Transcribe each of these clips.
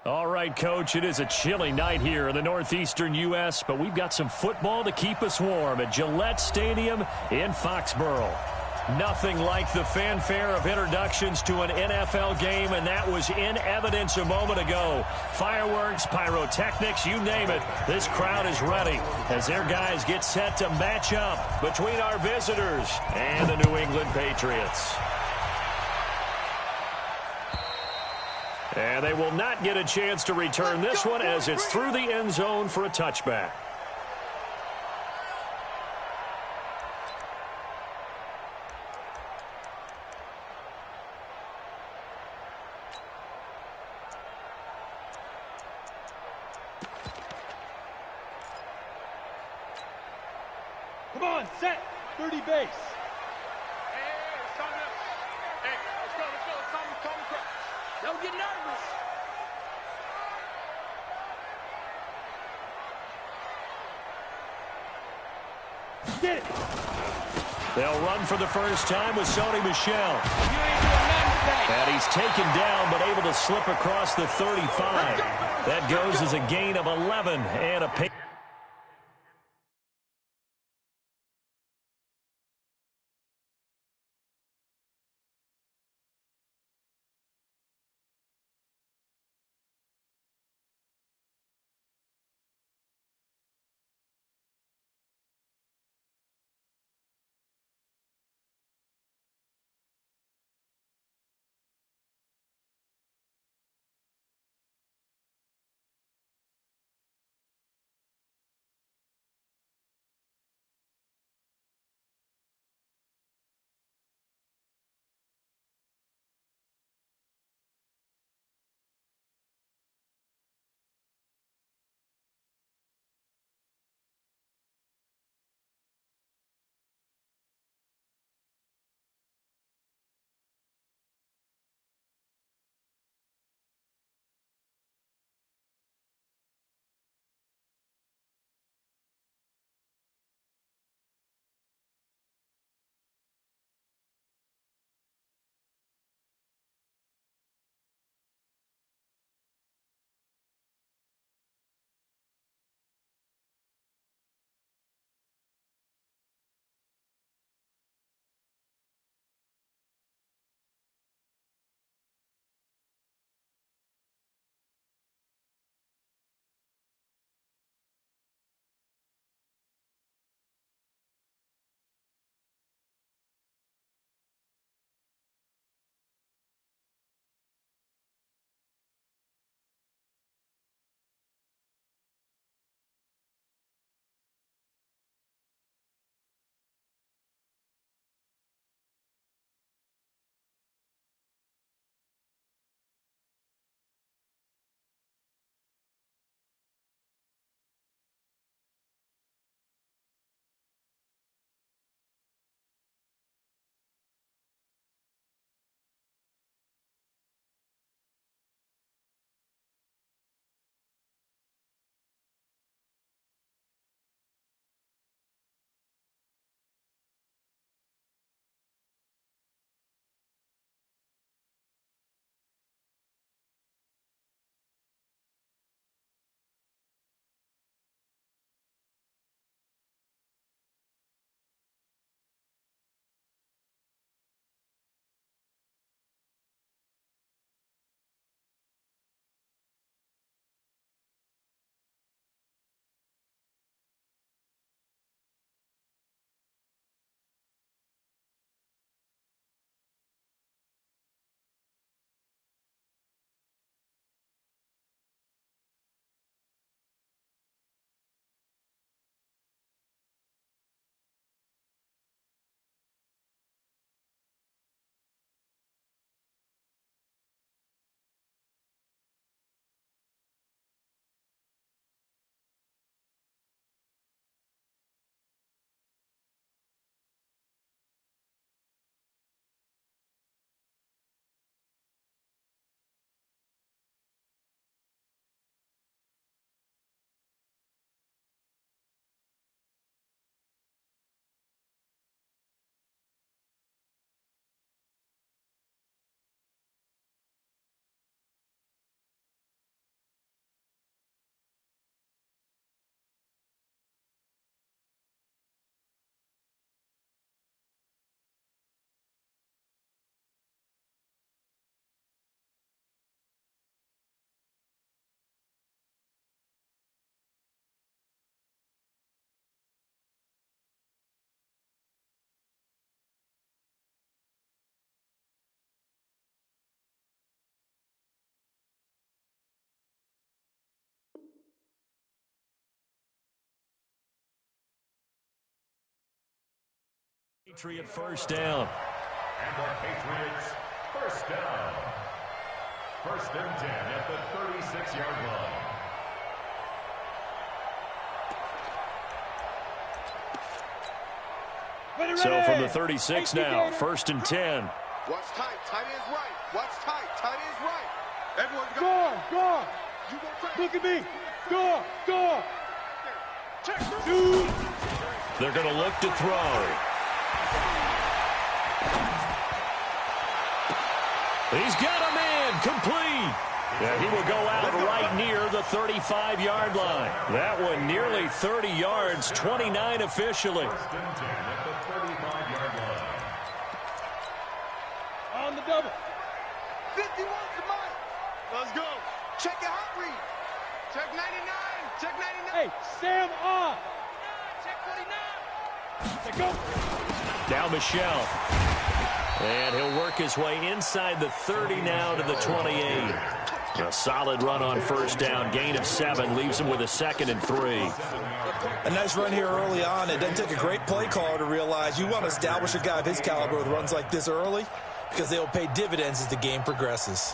All right, Coach, it is a chilly night here in the northeastern U.S., but we've got some football to keep us warm at Gillette Stadium in Foxborough. Nothing like the fanfare of introductions to an NFL game, and that was in evidence a moment ago. Fireworks, pyrotechnics, you name it. This crowd is ready as their guys get set to match up between our visitors and the New England Patriots. And they will not get a chance to return this one as it's through the end zone for a touchback. Come on, set. 30 base. Hey, it's time to... Hey, let's go. It's time to crash. Don't get nervous. Get it. They'll run for the first time with Sony Michel. You ain't doing nothing today. And he's taken down but able to slip across the 35. That goes as a gain of 11 and a Patriot first down. And the Patriots first down. 1st and 10 at the 36-yard line. So from the 36 now, 1st and 10. Watch tight. Tight ends right. Watch tight. Tight ends right. Everyone's Go. Look at me. Go. check. Dude. They're going to look to throw. He's got a man complete. And he will go out right near the 35-yard line. That one nearly 30 yards, 29 officially. 1st and 10 at the 35-yard line. On the double. 51 to mine. Let's go. Check your hot read. Check 99. Check 99. Hey, Sam on. Check 49. Let's go. Now Michelle. And he'll work his way inside the 30 now to the 28. A solid run on 1st down. Gain of 7 leaves him with a 2nd and 3. A nice run here early on. It doesn't take a great play caller to realize you want to establish a guy of his caliber with runs like this early because they'll pay dividends as the game progresses.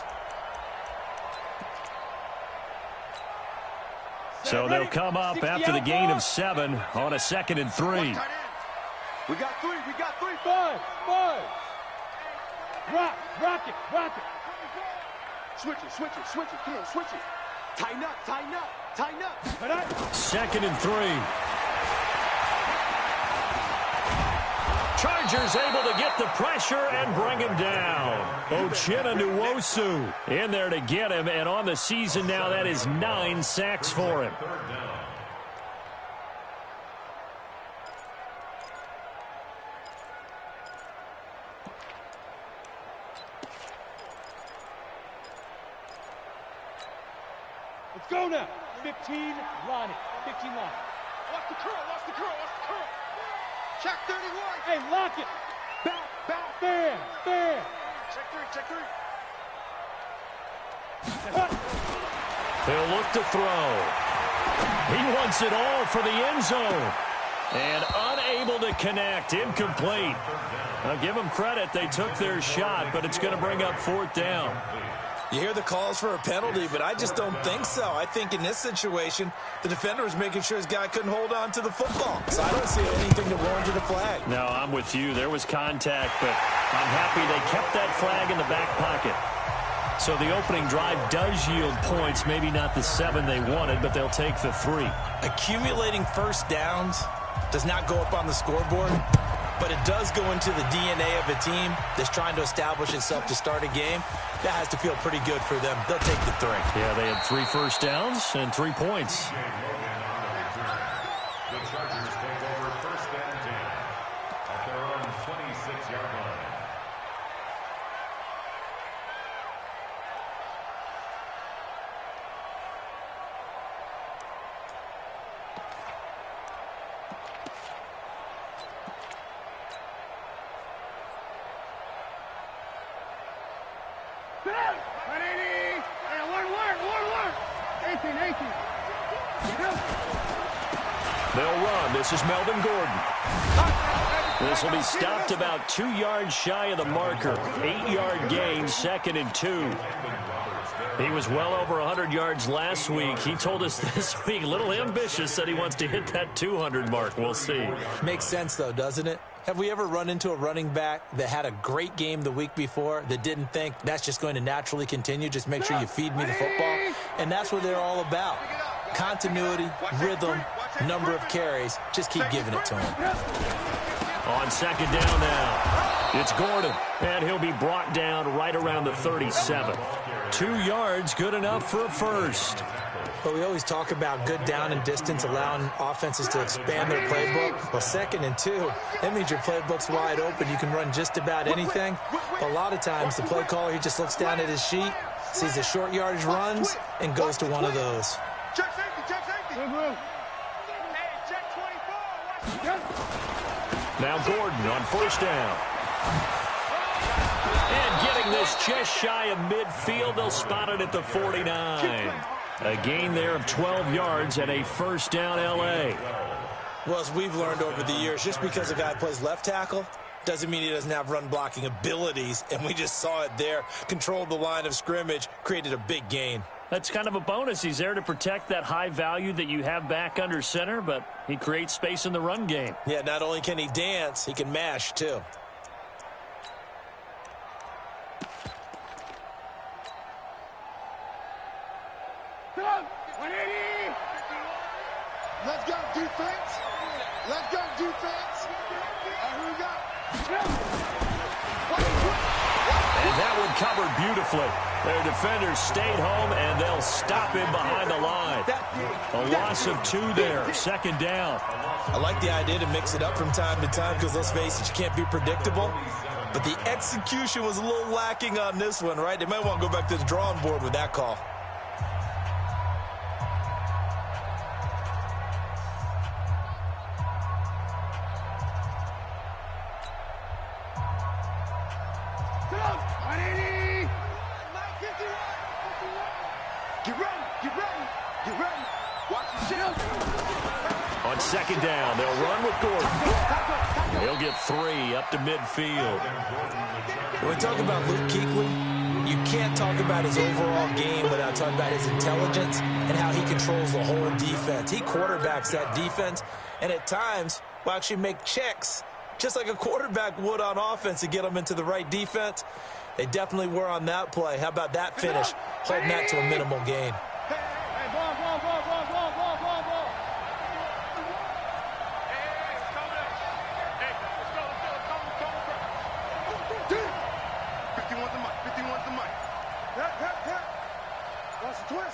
So they'll come up after the gain of 7 on a 2nd and 3. We got 3. 5. Rock it. Switch it. Come on, switch it. Tighten up. 2nd and 3. Chargers able to get the pressure and bring him down. Uchenna Nwosu in there to get him, and on the season now, that is 9 sacks for him. 3rd down. Let's go now. 15 line. Watch the curl. Check 31. Hey, lock it. Back. Fan. Check 3. He'll look to throw. He wants it all for the end zone. And unable to connect. Incomplete. I'll give them credit. They took their shot, but it's going to bring up 4th down. You hear the calls for a penalty, but I just don't think so. I think in this situation, the defender was making sure his guy couldn't hold on to the football. So I don't see anything that warranted a flag. No, I'm with you. There was contact, but I'm happy they kept that flag in the back pocket. So the opening drive does yield points, maybe not the 7 they wanted, but they'll take the 3. Accumulating 1st downs does not go up on the scoreboard, but it does go into the DNA of a team that's trying to establish itself to start a game. That has to feel pretty good for them. They'll take the 3. Yeah, they had 3 first downs and 3 points. The Chargers take over 1st and 10 at their own 26-yard line. They'll run. This is Melvin Gordon. This will be stopped about 2 yards shy of the marker. 8-yard gain, 2nd and 2. He was well over 100 yards last week. He told us this week, a little ambitious, that he wants to hit that 200 mark. We'll see. Makes sense, though, doesn't it? Have we ever run into a running back that had a great game the week before that didn't think that's just going to naturally continue? Just make sure you feed me the football. And that's what they're all about. Continuity, rhythm, number of carries. Just keep giving it to him. On 2nd down now, it's Gordon, and he'll be brought down right around the 37. 2 yards, good enough for a first. But we always talk about good down and distance, allowing offenses to expand their playbook. Well, 2nd and 2, that means your playbook's wide open. You can run just about anything. But a lot of times, the play caller, he just looks down at his sheet, sees the short yardage runs, and goes to one of those. Check safety. Hey, check 24. Now Gordon on 1st down. And getting this just shy of midfield, they'll spot it at the 49. A gain there of 12 yards and a 1st down L.A. Well, as we've learned over the years, just because a guy plays left tackle doesn't mean he doesn't have run-blocking abilities, and we just saw it there. Controlled the line of scrimmage, created a big gain. That's kind of a bonus. He's there to protect that high value that you have back under center, but he creates space in the run game. Yeah, not only can he dance, he can mash, too. Let's go, defense. Let's go, defense. Who we got? And that one covered beautifully. Their defenders stayed home, and they'll stop him behind the line. A loss of 2 there, second down. I like the idea to mix it up from time to time because, let's face it, you can't be predictable. But the execution was a little lacking on this one, right? They might want to go back to the drawing board with that call. On second down, they'll run with Gordon. He'll get 3 up to midfield. When we talk about Luke Kuechly, you can't talk about his overall game without talking about his intelligence and how he controls the whole defense. He quarterbacks that defense, and at times will actually make checks, just like a quarterback would on offense to get them into the right defense. They definitely were on that play. How about that finish, holding that to a minimal gain?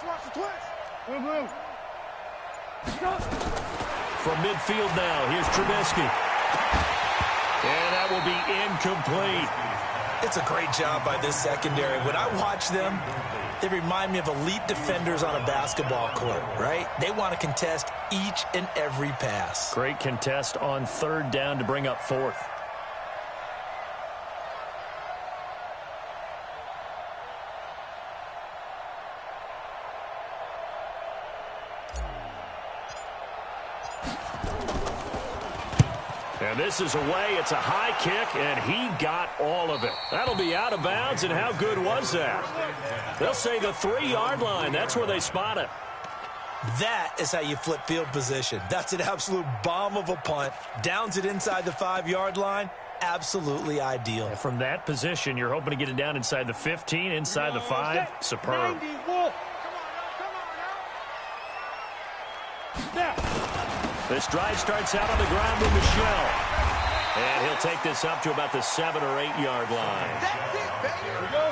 Watch the twist. From midfield now, here's Trubisky. And that will be incomplete. It's a great job by this secondary. When I watch them, they remind me of elite defenders on a basketball court, right? They want to contest each and every pass. Great contest on third down to bring up 4th. And this is away. It's a high kick, and he got all of it. That'll be out of bounds, and how good was that? They'll say the 3-yard line. That's where they spot it. That is how you flip field position. That's an absolute bomb of a punt. Downs it inside the 5-yard line. Absolutely ideal. And from that position, you're hoping to get it down inside the 15, inside the 5. Superb. This drive starts out on the ground with Michel. And he'll take this up to about the 7 or 8-yard line.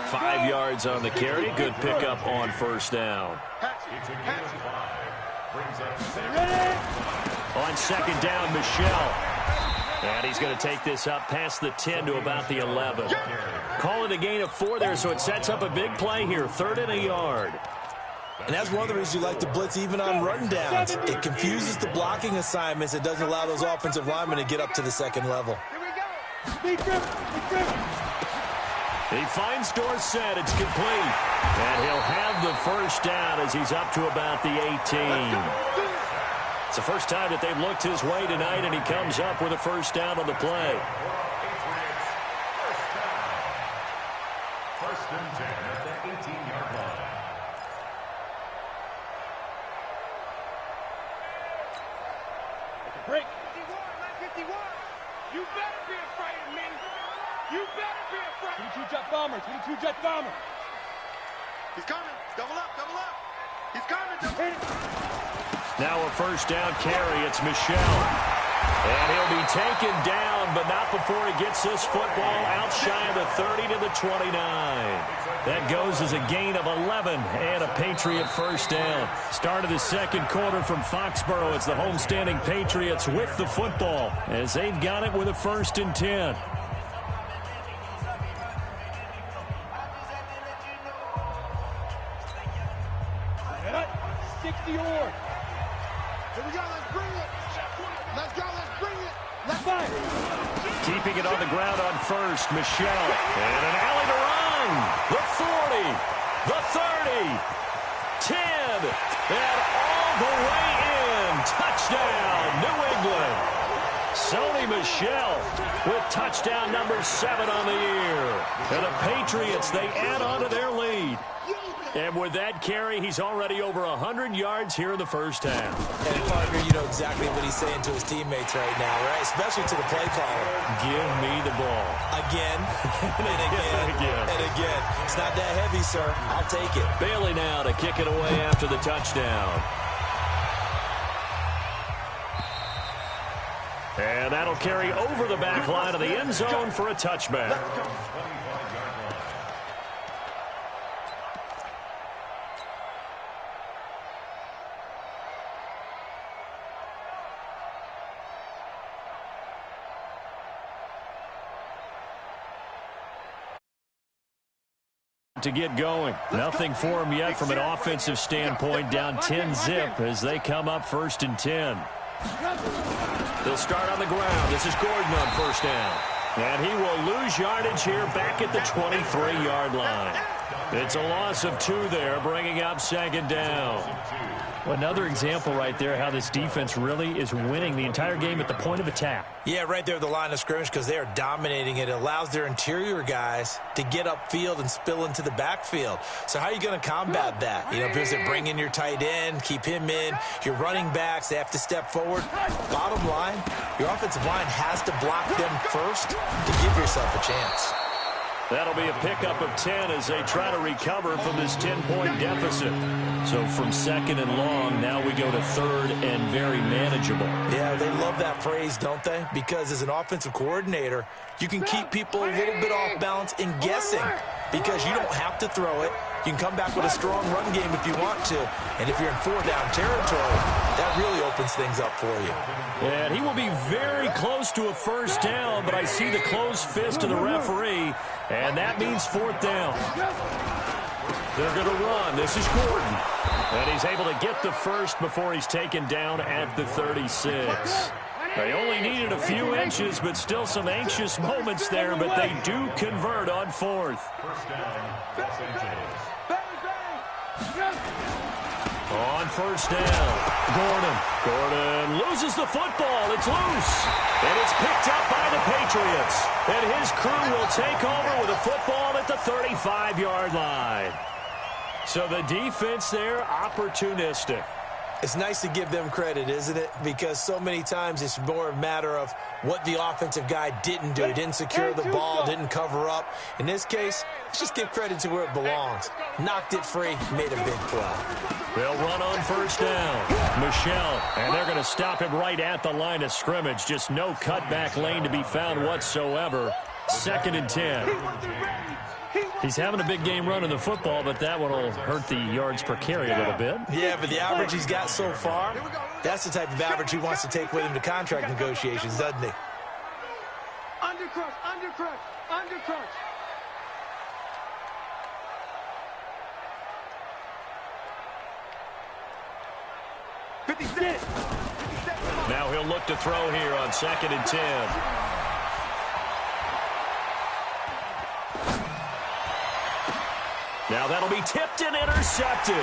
5 yards on the carry. Good pickup on first down. On second down, Michel. And he's going to take this up past the 10 to about the 11. Call it a gain of 4 there, so it sets up a big play here. 3rd and a yard. And that's one of the reasons you like to blitz even on run downs. It confuses the blocking assignments. It doesn't allow those offensive linemen to get up to the second level. He finds Dorsett. It's complete. And he'll have the first down as he's up to about the 18. It's the first time that they've looked his way tonight, and he comes up with a first down on the play. First and 10 at the 18-yard line. Break. 51. You better be afraid of me. You better be afraid. 22 jet bomber. 22 jet bomber. He's coming. Double up. Double up. He's coming. Now a first down carry. It's Michel. And he'll be taken down, but not before he gets this football out shy of the 30 to the 29. That goes as a gain of 11 and a Patriot first down. Start of the second quarter from Foxborough. It's the homestanding Patriots with the football as they've got it with a 1st and 10. Here we go. Let's bring it. Let's go. Let's bring it. Let's go. Keeping it on the ground on first, Michel. And an alley to run. The 40, the 30, 10, and all the way in. Touchdown, New England. Sony Michel with touchdown number 7 on the year. And the Patriots, they add on to their lead. And with that carry, he's already over 100 yards here in the first half. And, partner, you know exactly what he's saying to his teammates right now, right? Especially to the play caller. Give me the ball. Again, and again, and again. It's not that heavy, sir. I'll take it. Bailey now to kick it away after the touchdown. And that'll carry over the back line of the end zone for a touchback. To get going. Nothing for him yet from an offensive standpoint. Down 10-zip as they come up 1st and 10. They'll start on the ground. This is Gordon on first down. And he will lose yardage here back at the 23-yard line. It's a loss of 2 there, bringing up 2nd down. Well, another example right there how this defense really is winning the entire game at the point of attack. Yeah, right there at the line of scrimmage because they are dominating it. It allows their interior guys to get upfield and spill into the backfield. So how are you going to combat that? You know, if you bring in your tight end, keep him in, your running backs, they have to step forward. Bottom line, your offensive line has to block them first to give yourself a chance. That'll be a pickup of 10 as they try to recover from this 10-point deficit. So from 2nd and long, now we go to 3rd and very manageable. Yeah, they love that phrase, don't they? Because as an offensive coordinator, you can keep people a little bit off balance and guessing because you don't have to throw it. You can come back with a strong run game if you want to. And if you're in 4-down territory, that really opens things up for you. And he will be very close to a 1st down, but I see the closed fist of the referee, and that means 4th down. They're going to run. This is Gordon. And he's able to get the first before he's taken down at the 36. They only needed a few inches, but still some anxious moments there, but they do convert on 4th. First down, Los Angeles. On 1st down, Gordon loses the football. It's loose, and it's picked up by the Patriots. And his crew will take over with a football at the 35-yard line. So the defense there, opportunistic. It's nice to give them credit, isn't it? Because so many times it's more a matter of what the offensive guy didn't do. He didn't secure the ball, didn't cover up. In this case, let's just give credit to where it belongs. Knocked it free, made a big play. They'll run on 1st down. Michel, and they're going to stop him right at the line of scrimmage. Just no cutback lane to be found whatsoever. 2nd and 10. He's having a big game running the football, but that one will hurt the yards per carry a little bit. Yeah, but the average he's got so far, that's the type of average he wants to take with him to contract negotiations, doesn't he? Undercrush, undercrush, undercrush. Now he'll look to throw here on 2nd and 10. Now that'll be tipped and intercepted.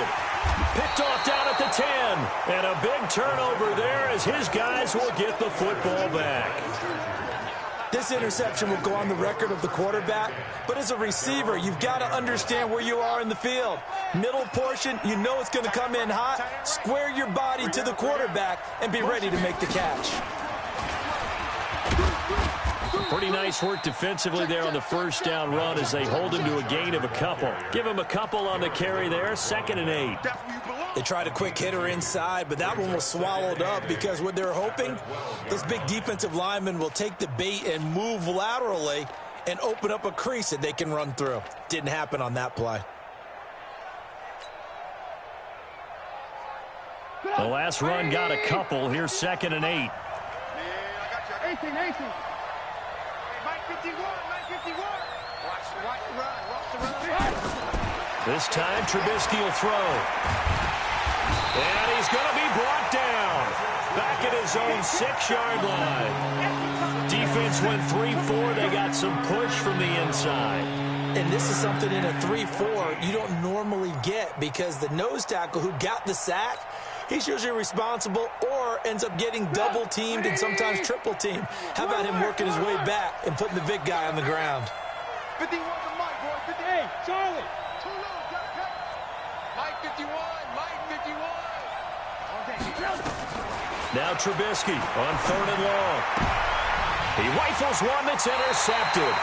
Picked off down at the 10. And a big turnover there as his guys will get the football back. This interception will go on the record of the quarterback, but as a receiver, you've got to understand where you are in the field. Middle portion, you know it's going to come in hot. Square your body to the quarterback and be ready to make the catch. Pretty nice work defensively there on the 1st down run as they hold him to a gain of a couple. Give him a couple on the carry there, 2nd and 8. They tried a quick hitter inside, but that one was swallowed up because what they're hoping, those big defensive linemen will take the bait and move laterally and open up a crease that they can run through. Didn't happen on that play. The last run got a couple. Here's 2nd and 8. 18. This time, Trubisky will throw. And he's going to be brought down. Back at his own 6-yard line. Defense went 3-4. They got some push from the inside. And this is something in a 3-4 you don't normally get because the nose tackle who got the sack he's usually responsible or ends up getting double-teamed and sometimes triple-teamed. How about him working his way back and putting the big guy on the ground? 51 to Mike, boy. 58, Charlie. Too low, got cut. Mike 51, Mike 51. Now Trubisky on 3rd and long. He rifles one that's intercepted.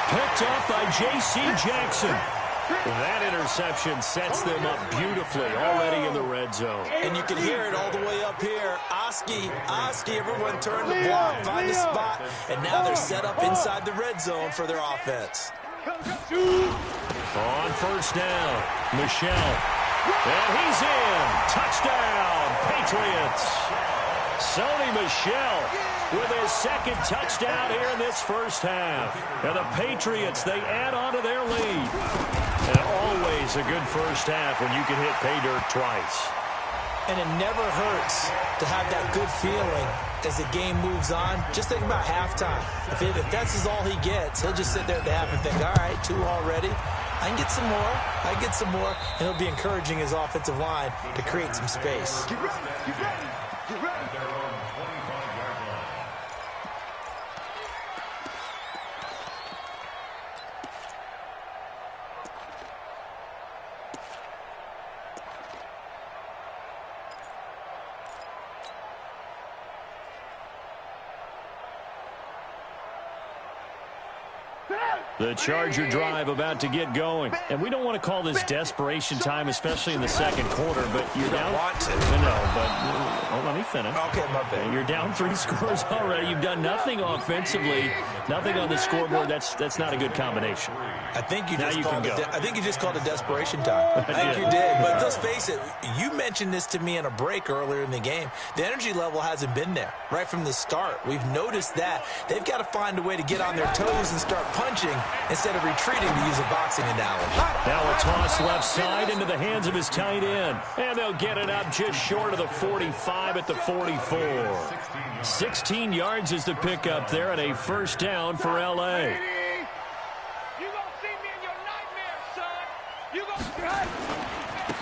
Picked off by J.C. Jackson. That interception sets them up beautifully already in the red zone. And you can hear it all the way up here. Oski, everyone turn the block, find a spot, and now they're set up inside the red zone for their offense. On 1st down, Michelle. And he's in. Touchdown, Patriots. Sony Michel with his 2nd touchdown here in this first half. And the Patriots, they add on to their lead. And always a good first half when you can hit pay dirt twice. And it never hurts to have that good feeling as the game moves on. Just think about halftime. If that's all he gets, he'll just sit there at the half and think, all right, 2 already. I can get some more. And he'll be encouraging his offensive line to create some space. Get ready. Their own 25-yard line. The Charger drive about to get going. And we don't want to call this desperation time, especially in the 2nd quarter, but you're down. Want to. No, but let me finish. Okay, my bad. You're down 3 scores already. You've done nothing offensively, nothing on the scoreboard. That's not a good combination. I think you Now just you called can go. I think you just called it desperation time. I think you did. But let's face it, you mentioned this to me in a break earlier in the game. The energy level hasn't been there right from the start. We've noticed that. They've got to find a way to get on their toes and start punching instead of retreating, to use a boxing analogy. Now a toss left side into the hands of his tight end. And they'll get it up just short of the 45 at the 44. 16 yards is the pickup there and a 1st down for L.A.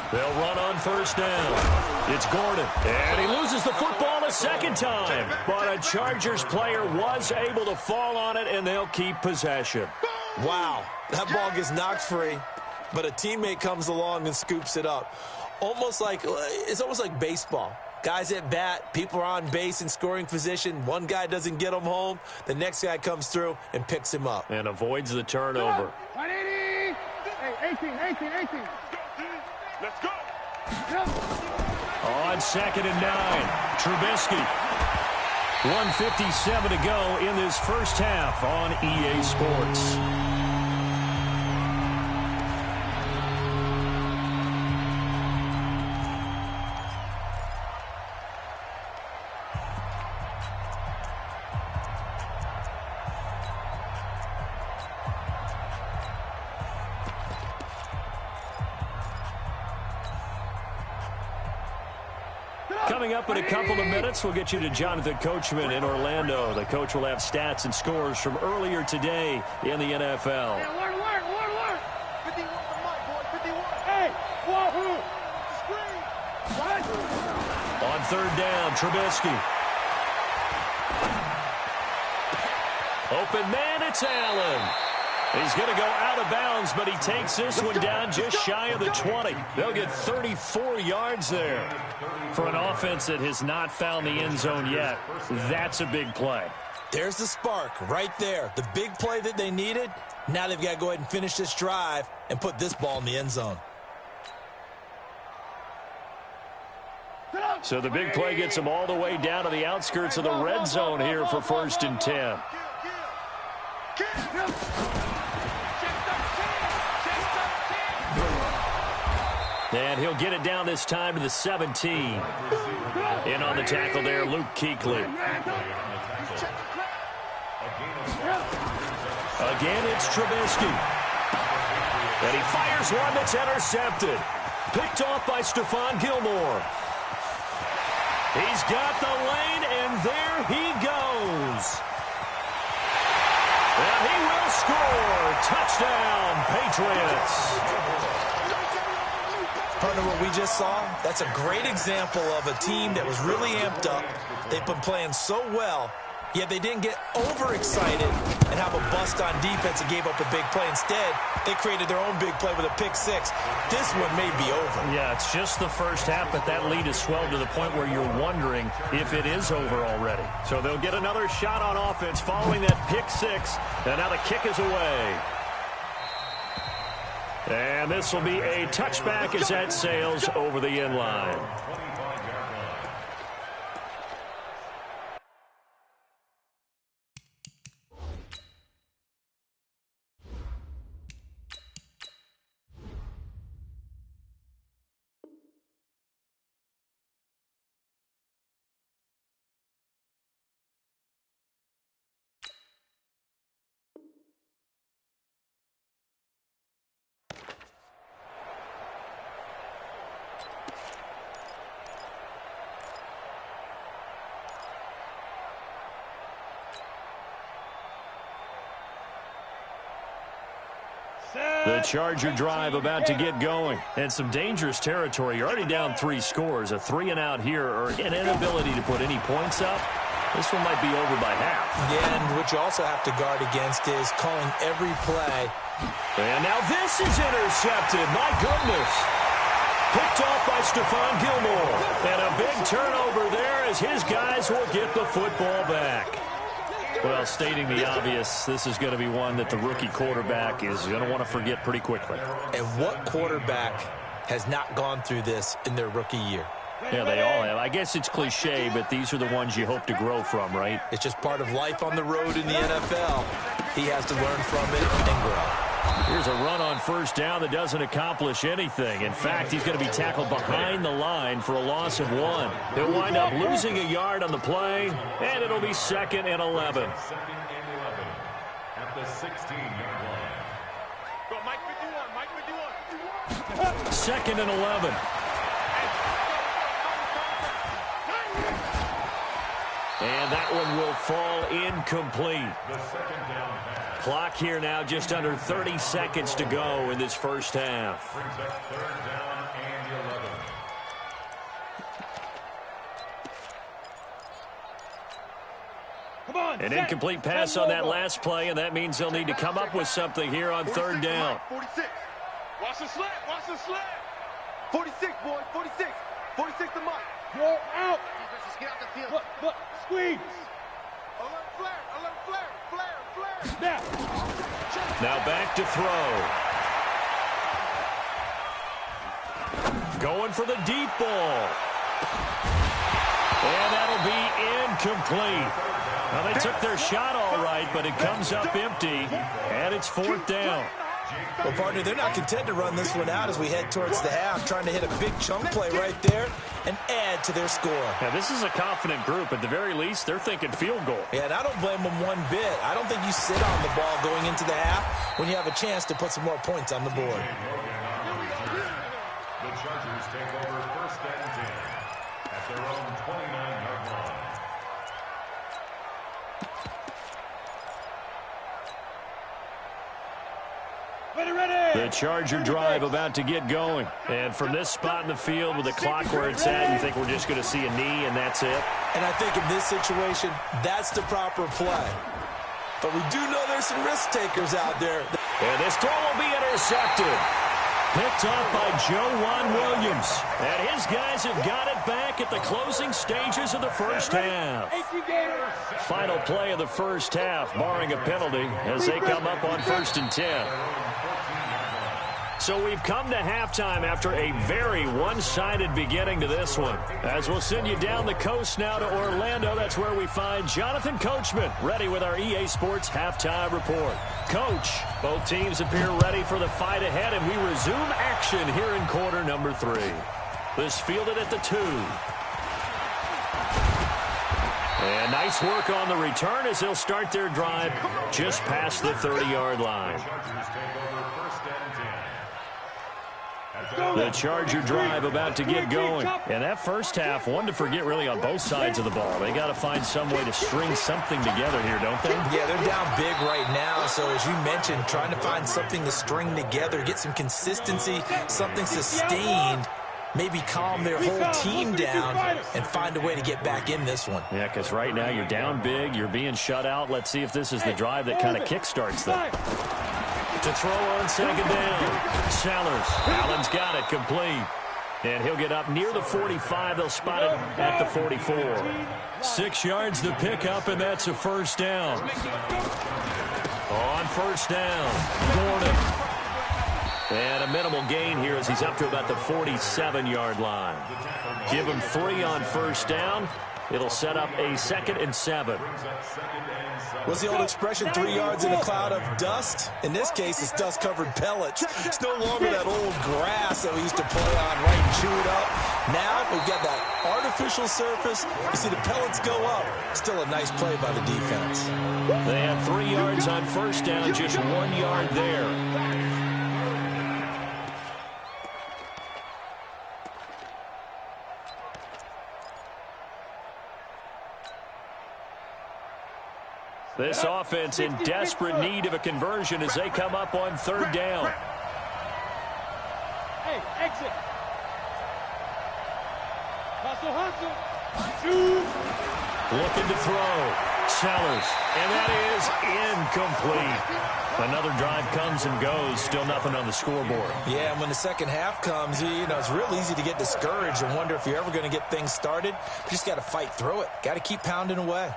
They'll run on 1st down. It's Gordon. And he loses the football a 2nd time. But a Chargers player was able to fall on it, and they'll keep possession. Wow, that ball gets knocked free, but a teammate comes along and scoops it up. It's almost like baseball. Guys at bat, people are on base in scoring position. One guy doesn't get him home. The next guy comes through and picks him up. And avoids the turnover. 180. Hey, 18. Let's go. On 2nd and 9, Trubisky. 1:57 to go in this first half on EA Sports. Coming up in a couple of minutes, we'll get you to Jonathan Coachman in Orlando. The coach will have stats and scores from earlier today in the NFL. Hey, alert. 51 to Mike, boy. 51. Hey, wahoo. Screen. What? On 3rd down, Trubisky. Open man, it's Allen. He's going to go out of bounds, but he takes this one down just shy of the 20. They'll get 34 yards there. For an offense that has not found the end zone yet, that's a big play. There's the spark right there. The big play that they needed. Now they've got to go ahead and finish this drive and put this ball in the end zone. So the big play gets them all the way down to the outskirts of the red zone here for 1st and 10. And he'll get it down this time to the 17. In on the tackle there, Luke Kuechly. Again, it's Trubisky. And he fires one that's intercepted. Picked off by Stephon Gilmore. He's got the lane, and there he goes. And he will score. Touchdown, Patriots. Partner, what we just saw, that's a great example of a team that was really amped up. They've been playing so well, yet they didn't get overexcited and have a bust on defense and gave up a big play. Instead, they created their own big play with a pick six. This one may be over. Yeah, it's just the first half, but that lead has swelled to the point where you're wondering if it is over already. So they'll get another shot on offense following that pick six, and now the kick is away. And this will be a touchback as that sails over the end line. The Charger drive about to get going. And some dangerous territory. You're already down 3 scores. A 3-and-out here or an inability to put any points up. This one might be over by half. Yeah, and what you also have to guard against is calling every play. And now this is intercepted. My goodness. Picked off by Stephon Gilmore. And a big turnover there as his guys will get the football back. Well, stating the obvious, this is going to be one that the rookie quarterback is going to want to forget pretty quickly. And what quarterback has not gone through this in their rookie year? Yeah, they all have. I guess it's cliche, but these are the ones you hope to grow from, right? It's just part of life on the road in the NFL. He has to learn from it and grow. Here's a run on first down that doesn't accomplish anything. In fact, he's going to be tackled behind the line for a loss of 1. He'll wind up losing a yard on the play, and it'll be 2nd and 11. 2nd and 11 at the 16-yard line. Go, Mike 51, Mike 51. 2nd and 11. And that one will fall incomplete. The second down pass. Clock here now, just under 30 seconds to go in this first half. Brings up 3rd down and 11. Come on, An incomplete pass on that last play, and that means they'll need to come up with something here on 3rd down. 46. Watch the slant, watch the slant. 46, boy, 46. 46 to Mike. You're out. Get out the field. Look, squeeze. Alert flare. Snap. Now back to throw. Going for the deep ball. And that'll be incomplete. Now, they took their shot all right, but it comes up empty, and it's 4th down. Well, partner, they're not content to run this one out as we head towards the half, trying to hit a big chunk play right there and add to their score. Now, this is a confident group. At the very least, they're thinking field goal. Yeah, and I don't blame them one bit. I don't think you sit on the ball going into the half when you have a chance to put some more points on the board. The Chargers take over 1st and 10 at their own 29-yard line. The Charger drive about to get going. And from this spot in the field with the clock where it's at, you think we're just going to see a knee and that's it? And I think in this situation, that's the proper play. But we do know there's some risk takers out there. And this throw will be intercepted. Picked off by Joe Williams. And his guys have got it back at the closing stages of the first half. Final play of the first half, barring a penalty, as they come up on 1st and 10. So we've come to halftime after a very one-sided beginning to this one. As we'll send you down the coast now to Orlando, that's where we find Jonathan Coachman, ready with our EA Sports Halftime Report. Coach, both teams appear ready for the fight ahead, and we resume action here in quarter number 3. This fielded at the 2. And nice work on the return as they'll start their drive just past the 30-yard line. The Charger drive about to get going. And that first half, one to forget really on both sides of the ball. They got to find some way to string something together here, don't they? Yeah, they're down big right now. So as you mentioned, trying to find something to string together, get some consistency, something sustained, maybe calm their whole team down and find a way to get back in this one. Yeah, because right now you're down big, you're being shut out. Let's see if this is the drive that kind of kickstarts them. To throw on second down. Sellers. Allen's got it complete. And he'll get up near the 45. They'll spot it at the 44. 6 yards to pick up, and that's a first down. On first down, Gordon. And a minimal gain here as he's up to about the 47-yard line. Give him 3 on first down. It'll set up a 2nd and 7. What's the old expression, 3 yards in a cloud of dust? In this case, it's dust-covered pellets. It's no longer that old grass that we used to play on, right, and chew it up. Now we've got that artificial surface. You see the pellets go up. Still a nice play by the defense. They had 3 yards on first down, just 1 yard there. This offense in desperate need of a conversion as they come up on third down. Hey, exit. Hustle. Looking to throw. Sellers. And that is incomplete. Another drive comes and goes. Still nothing on the scoreboard. Yeah, and when the second half comes, it's real easy to get discouraged and wonder if you're ever going to get things started. You just got to fight through it. Got to keep pounding away.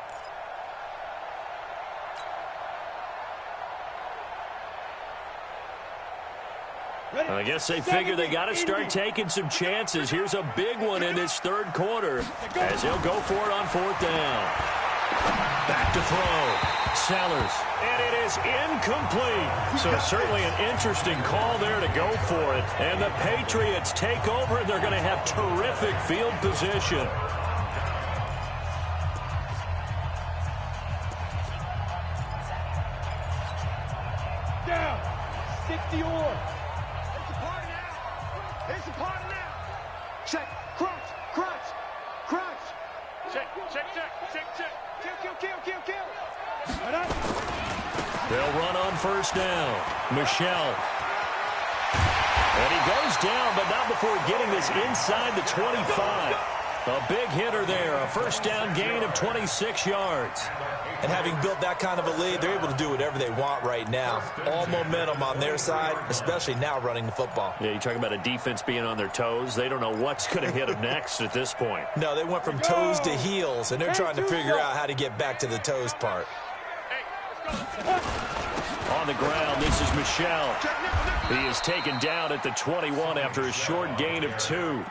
I guess they figure they got to start taking some chances. Here's a big one in this third quarter as he'll go for it on fourth down. Back to throw. Sellers. And it is incomplete. So certainly an interesting call there to go for it. And the Patriots take over, and they're going to have terrific field position. Down. 60 or. It's a party now. Check, crunch. Check. Kill. They'll run on first down. Michelle. And he goes down, but not before getting this inside the 25. A big hitter there. A first down gain of 26 yards. And having built that kind of a lead, they're able to do whatever they want right now. All momentum on their side, especially now running the football. Yeah, you talk about a defense being on their toes. They don't know what's going to hit them next at this point. No, they went from toes to heels, and they're trying to figure out how to get back to the toes part. On the ground, this is Michelle. He is taken down at the 21 after a short gain of 2.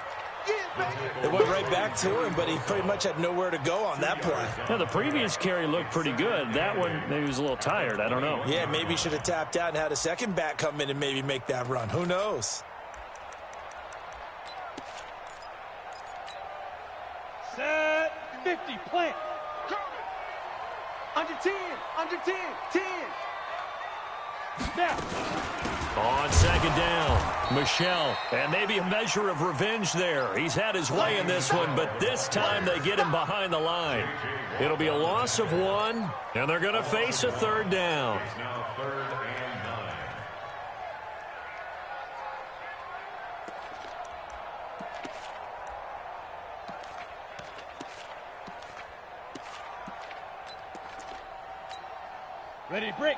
It went right back to him, but he pretty much had nowhere to go on that play. Now, the previous carry looked pretty good. That one, maybe he was a little tired. I don't know. Yeah, maybe he should have tapped out and had a second back come in and maybe make that run. Who knows? Set. 50. Plant. Under 10. 10. Now. On second down, Michelle. And maybe a measure of revenge there. He's had his way in this one, but this time they get him behind the line. It'll be a loss of 1, and they're going to face a third down. Now 3rd and 9. Ready, break.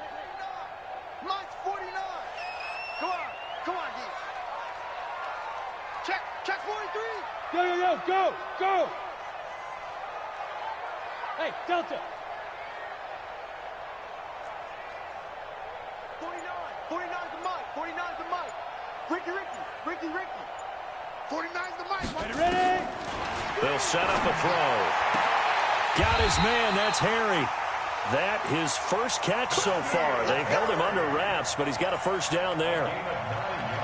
Mike's 49. Come on, D. Check 43. Go. Hey, Delta. 49's the Mike. 49's the Mike. Ricky. 49's the Mike. Ready. They'll set up a throw. Got his man. That's Harry. That his first catch so far. They've held him under wraps, but he's got a first down there.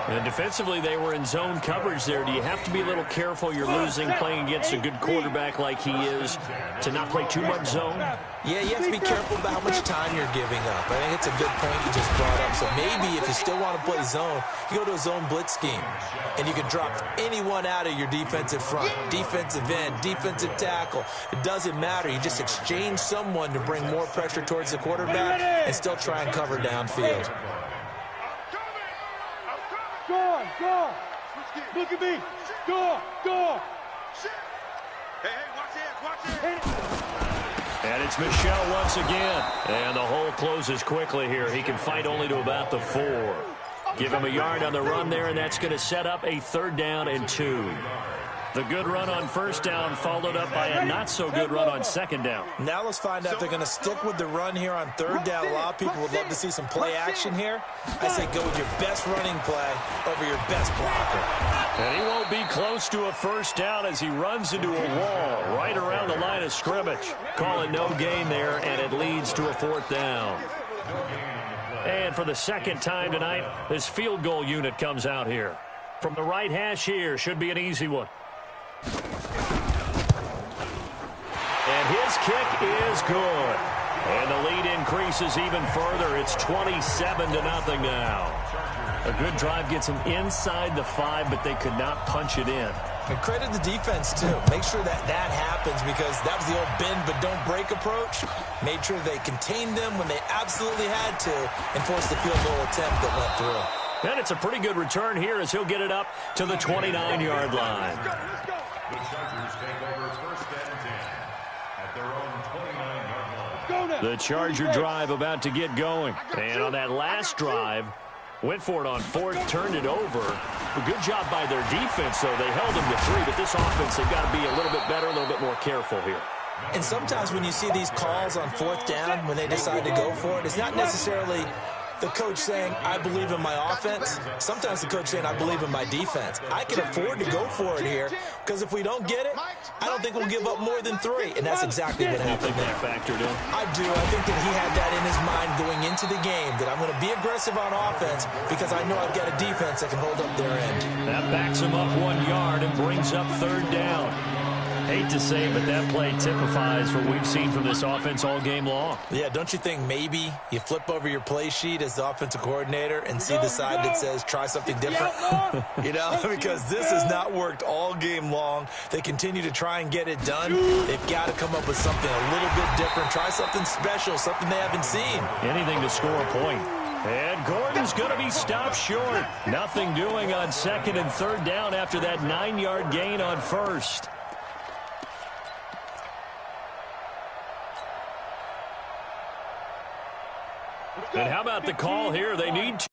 And defensively, they were in zone coverage there. Do you have to be a little careful? You're losing, playing against a good quarterback like he is, to not play too much zone? Yeah, you have to be careful about how much time you're giving up. I think it's a good point you just brought up. So maybe if you still want to play zone, you go to a zone blitz scheme, and you can drop anyone out of your defensive front, defensive end, defensive tackle. It doesn't matter. You just exchange someone to bring more pressure towards the quarterback and still try and cover downfield. Go! Look at me! Go! Hey, watch it! And it's Michel once again. And the hole closes quickly here. He can fight only to about the 4. Give him a yard on the run there, and that's going to set up a 3rd down and 2. The good run on 1st down followed up by a not-so-good run on 2nd down. Now let's find out if they're going to stick with the run here on 3rd down. A lot of people would love to see some play action here. I say go with your best running play over your best blocker. And he won't be close to a 1st down as he runs into a wall right around the line of scrimmage. Calling no gain there, and it leads to a 4th down. And for the 2nd time tonight, this field goal unit comes out here. From the right hash here, should be an easy one. And his kick is good. And the lead increases even further. It's 27-0 now. A good drive gets them inside the 5, but they could not punch it in. And credit the defense, too. Make sure that happens, because that was the old bend but don't break approach. Made sure they contained them when they absolutely had to and forced the field goal attempt that went through. And it's a pretty good return here as he'll get it up to the 29-yard line. The Chargers take over 1st and 10 at their own 29-yard line. The Charger drive about to get going. And on that last drive, went for it on 4th, turned it over. A good job by their defense, though. They held them to 3, but this offense, they've got to be a little bit better, a little bit more careful here. And sometimes when you see these calls on 4th down, when they decide to go for it, it's not necessarily the coach saying, I believe in my offense. Sometimes the coach saying, I believe in my defense. I can afford to go for it here, because if we don't get it, I don't think we'll give up more than 3. And that's exactly what happened there. Factored in? I do. I think that he had that in his mind going into the game, that I'm going to be aggressive on offense because I know I've got a defense that can hold up their end. That backs him up 1 yard and brings up 3rd down. Hate to say, but that play typifies what we've seen from this offense all game long. Yeah, don't you think maybe you flip over your play sheet as the offensive coordinator and see the side that says try something different? You know, because this has not worked all game long. They continue to try and get it done. They've got to come up with something a little bit different. Try something special, something they haven't seen. Anything to score a point. And Gordon's going to be stopped short. Nothing doing on 2nd and 3rd down after that 9-yard gain on 1st. And how about the call here? They need to.